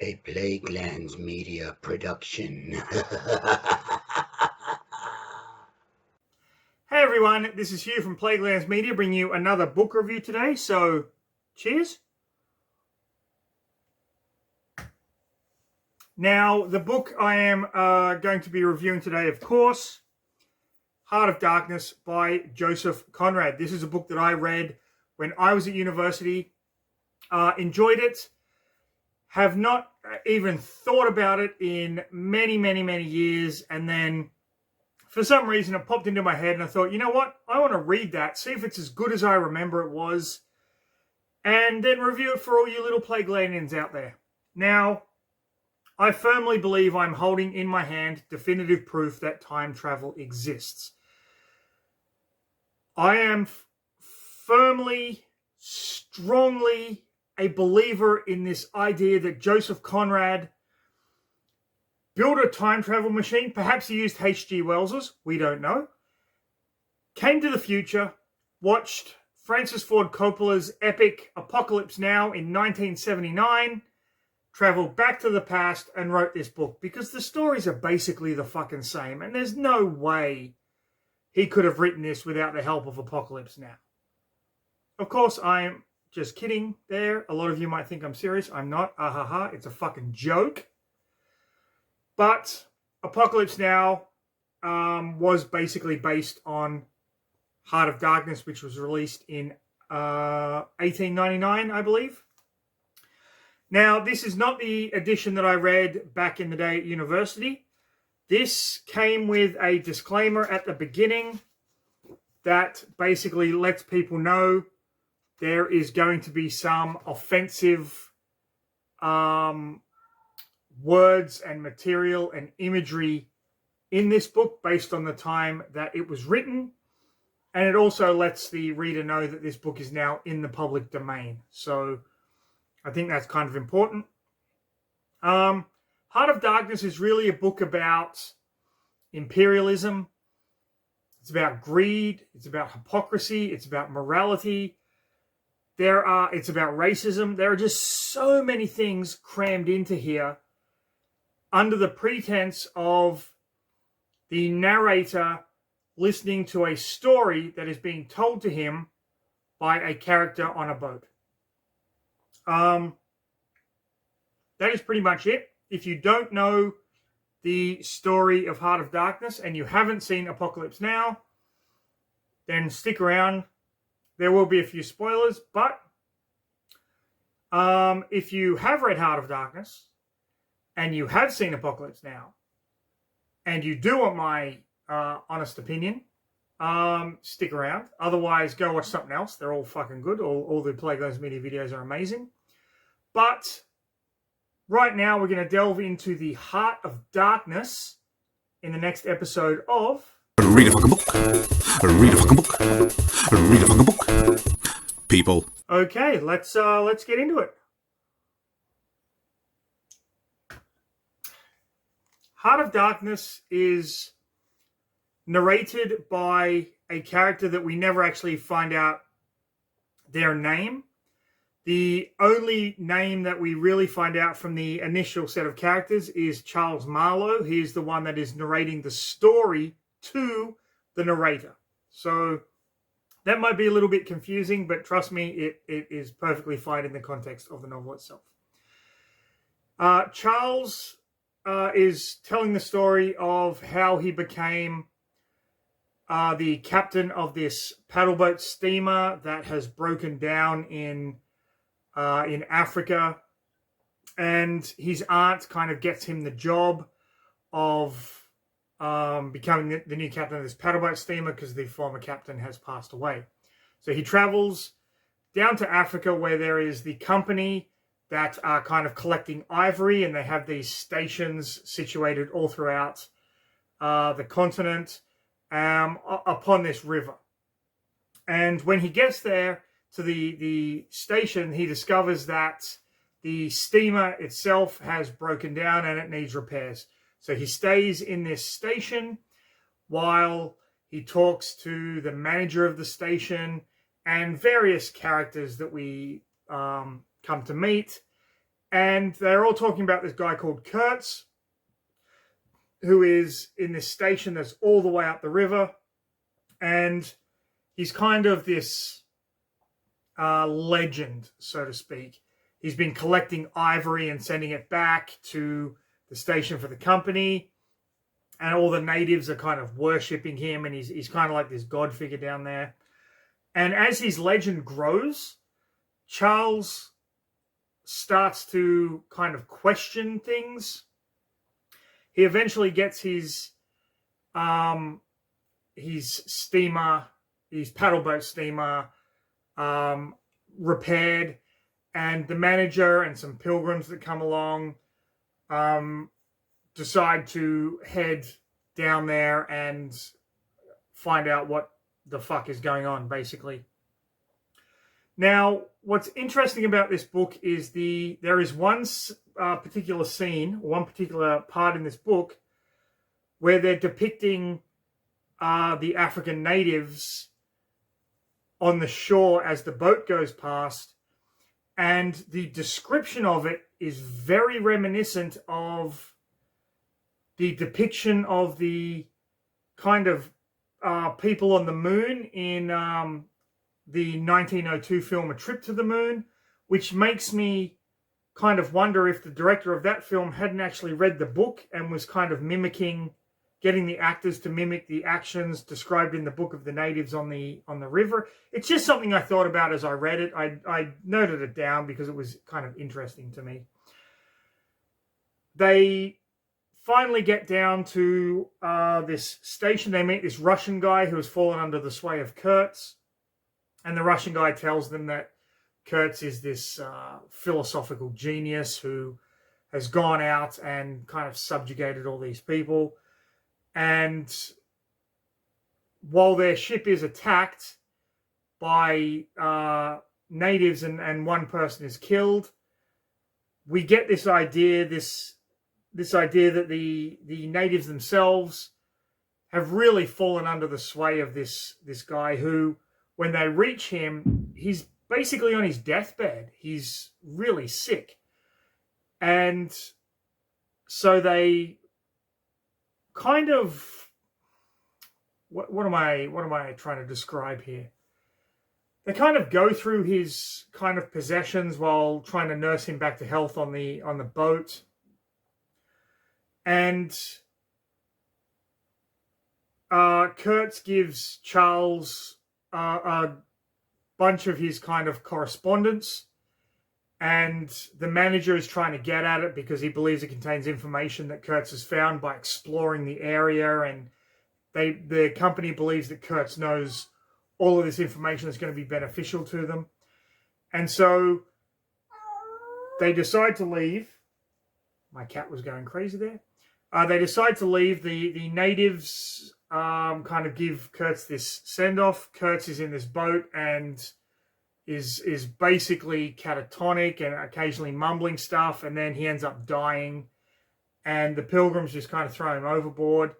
A Plaguelands Media production. Hey everyone, this is Hugh from Plaguelands Media bringing you another book review today, so cheers. Now, the book I am going to be reviewing today, of course, Heart of Darkness by Joseph Conrad. This is a book that I read when I was at university, enjoyed it, have not even thought about it in many years, and then for some reason, it popped into my head and I thought, you know what? I want to read that, see if it's as good as I remember it was, and then review it for all you little Plaguelandians out there. Now, I firmly believe I'm holding in my hand definitive proof that time travel exists. I am firmly, strongly a believer in this idea that Joseph Conrad built a time travel machine. Perhaps he used H.G. Wells's. We don't know. Came to the future, watched Francis Ford Coppola's epic Apocalypse Now in 1979, traveled back to the past and wrote this book because the stories are basically the fucking same. And there's no way he could have written this without the help of Apocalypse Now. Of course, I'm just kidding there. A lot of you might think I'm serious. I'm not. Ahaha. It's a fucking joke. But Apocalypse Now was basically based on Heart of Darkness, which was released in 1899, I believe. Now, this is not the edition that I read back in the day at university. This came with a disclaimer at the beginning that basically lets people know there is going to be some offensive words and material and imagery in this book based on the time that it was written. And it also lets the reader know that this book is now in the public domain. So I think that's kind of important. Heart of Darkness is really a book about imperialism. It's about greed. It's about hypocrisy. It's about morality. It's about racism. There are just so many things crammed into here under the pretense of the narrator listening to a story that is being told to him by a character on a boat. That is pretty much it. If you don't know the story of Heart of Darkness and you haven't seen Apocalypse Now, then stick around. There will be a few spoilers, but if you have read Heart of Darkness and you have seen Apocalypse Now, and you do want my honest opinion, stick around. Otherwise, go watch something else. They're all fucking good. All the Plaguelands Media videos are amazing. But right now, we're going to delve into the Heart of Darkness in the next episode of... Read a fucking book. Read a fucking book. Read a fucking book. People. Okay, let's get into it. Heart of Darkness is narrated by a character that we never actually find out their name. The only name that we really find out from the initial set of characters is Charles Marlowe. He is the one that is narrating the story to the narrator. So that might be a little bit confusing, but trust me, it is perfectly fine in the context of the novel itself. Charles is telling the story of how he became the captain of this paddleboat steamer that has broken down in Africa, and his aunt kind of gets him the job of becoming the new captain of this paddleboat steamer because the former captain has passed away. So he travels down to Africa where there is the company that are kind of collecting ivory, and they have these stations situated all throughout the continent upon this river. And when he gets there to the station, he discovers that the steamer itself has broken down and it needs repairs. So he stays in this station while he talks to the manager of the station and various characters that we come to meet. And they're all talking about this guy called Kurtz, who is in this station that's all the way up the river. And he's kind of this legend, so to speak. He's been collecting ivory and sending it back to the station for the company. And all the natives are kind of worshipping him. And he's kind of like this god figure down there. And as his legend grows, Charles starts to kind of question things. He eventually gets his steamer, his paddleboat steamer, repaired, and the manager and some pilgrims that come along decide to head down there and find out what the fuck is going on, basically. Now, what's interesting about this book is there is one particular scene, one particular part in this book where they're depicting the African natives on the shore as the boat goes past, and the description of it is very reminiscent of the depiction of the kind of people on the moon in the 1902 film A Trip to the Moon, which makes me kind of wonder if the director of that film hadn't actually read the book and was kind of getting the actors to mimic the actions described in the book of the natives on the river. It's just something I thought about as I read it. I noted it down because it was kind of interesting to me. They finally get down to this station. They meet this Russian guy who has fallen under the sway of Kurtz. And the Russian guy tells them that Kurtz is this philosophical genius who has gone out and kind of subjugated all these people. And while their ship is attacked by natives and one person is killed, we get this idea that the natives themselves have really fallen under the sway of this guy who, when they reach him, he's basically on his deathbed. He's really sick. And so they kind of, what am I trying to describe here? They kind of go through his kind of possessions while trying to nurse him back to health on the boat. And Kurtz gives Charles a bunch of his kind of correspondence, and the manager is trying to get at it because he believes it contains information that Kurtz has found by exploring the area, and the company believes that Kurtz knows all of this information that's going to be beneficial to them. And so they decide to leave. My cat was going crazy there. They decide to leave. The natives kind of give Kurtz this send-off. Kurtz is in this boat and is basically catatonic and occasionally mumbling stuff, and then he ends up dying, and the pilgrims just kind of throw him overboard.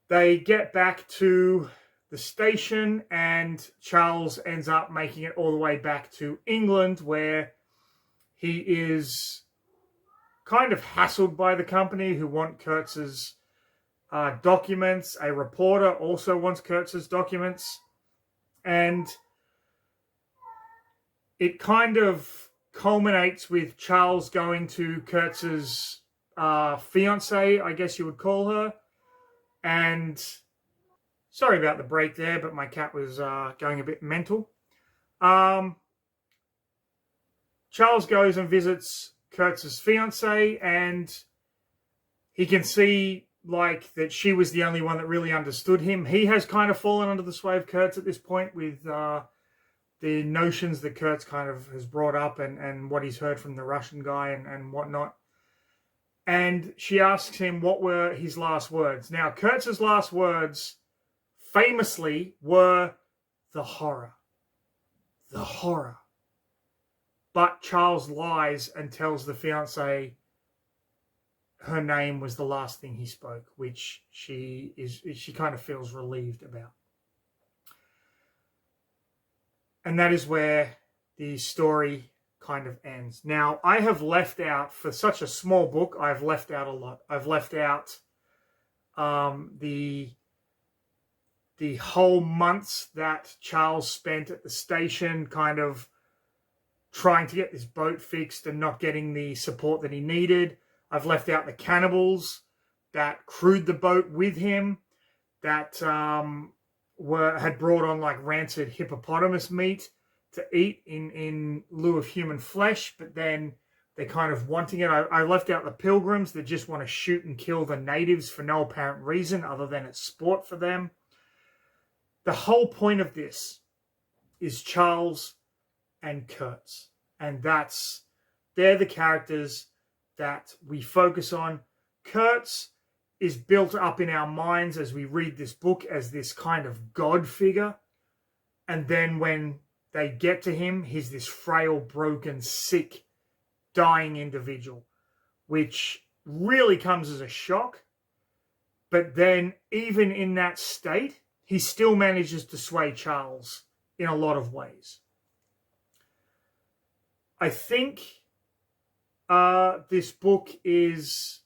They get back to the station, and Charles ends up making it all the way back to England, where he is kind of hassled by the company who want Kurtz's documents. A reporter also wants Kurtz's documents. And it kind of culminates with Charles going to Kurtz's fiancée, I guess you would call her. And sorry about the break there, but my cat was going a bit mental. Charles goes and visits Kurtz's fiancée, and he can see like that she was the only one that really understood him. He has kind of fallen under the sway of Kurtz at this point with the notions that Kurtz kind of has brought up and what he's heard from the Russian guy and whatnot. And she asks him what were his last words. Now, Kurtz's last words famously were the horror. The horror. But Charles lies and tells the fiancée her name was the last thing he spoke, which she kind of feels relieved about. And that is where the story kind of ends. Now, I have left out, for such a small book, I've left out a lot. I've left out the whole months that Charles spent at the station kind of trying to get this boat fixed and not getting the support that he needed. I've left out the cannibals that crewed the boat with him, that had brought on like rancid hippopotamus meat to eat in lieu of human flesh, but then they're kind of wanting it. I left out the pilgrims that just want to shoot and kill the natives for no apparent reason other than it's sport for them. The whole point of this is Charles and Kurtz, and they're the characters that we focus on. Kurtz is built up in our minds as we read this book as this kind of God figure, and then when they get to him, he's this frail, broken, sick, dying individual, which really comes as a shock. But then, even in that state, he still manages to sway Charles in a lot of ways. I think this book is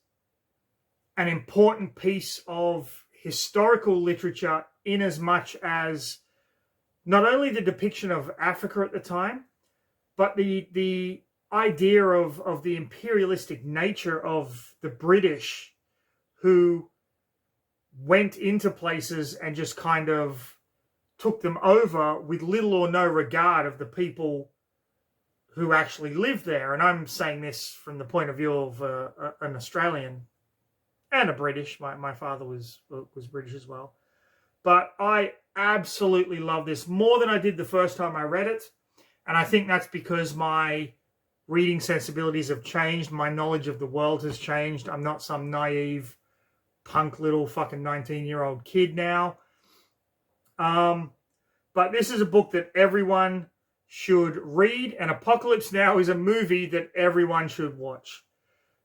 an important piece of historical literature in as much as not only the depiction of Africa at the time, but the idea of the imperialistic nature of the British, who went into places and just kind of took them over with little or no regard of the people who actually lived there. And I'm saying this from the point of view of an Australian and a British. My father was British as well. But I absolutely love this more than I did the first time I read it. And I think that's because my reading sensibilities have changed. My knowledge of the world has changed. I'm not some naive, punk little fucking 19-year-old kid now. But this is a book that everyone should read. And Apocalypse Now is a movie that everyone should watch.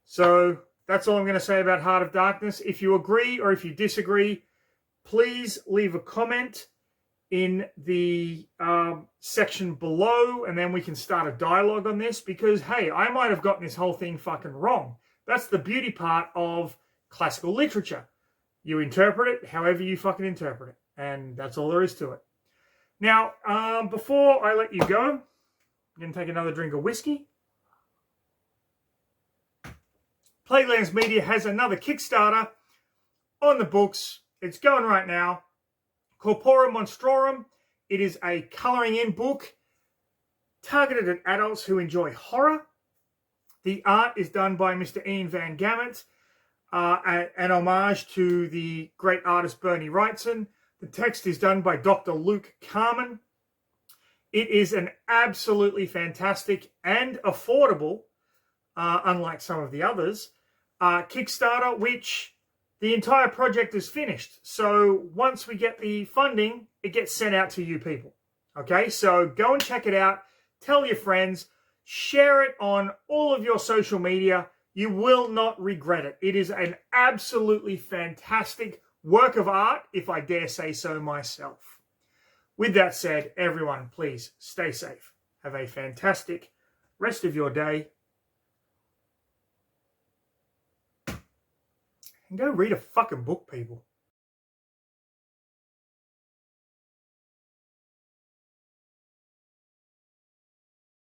So that's all I'm going to say about Heart of Darkness. If you agree or if you disagree, please leave a comment in the section below, and then we can start a dialogue on this, because, hey, I might have gotten this whole thing fucking wrong. That's the beauty part of classical literature. You interpret it however you fucking interpret it, and that's all there is to it. Now, before I let you go, I'm going to take another drink of whiskey. Playlands Media has another Kickstarter on the books. It's going right now. Corpora Monstrorum. It is a colouring in book targeted at adults who enjoy horror. The art is done by Mr. Ian Van Gammett, an homage to the great artist Bernie Wrightson. The text is done by Dr. Luke Carman. It is an absolutely fantastic and affordable, unlike some of the others, Kickstarter, which the entire project is finished. So once we get the funding, it gets sent out to you people. Okay, so go and check it out. Tell your friends. Share it on all of your social media. You will not regret it. It is an absolutely fantastic work of art, if I dare say so myself. With that said, everyone, please stay safe. Have a fantastic rest of your day. And go read a fucking book, people.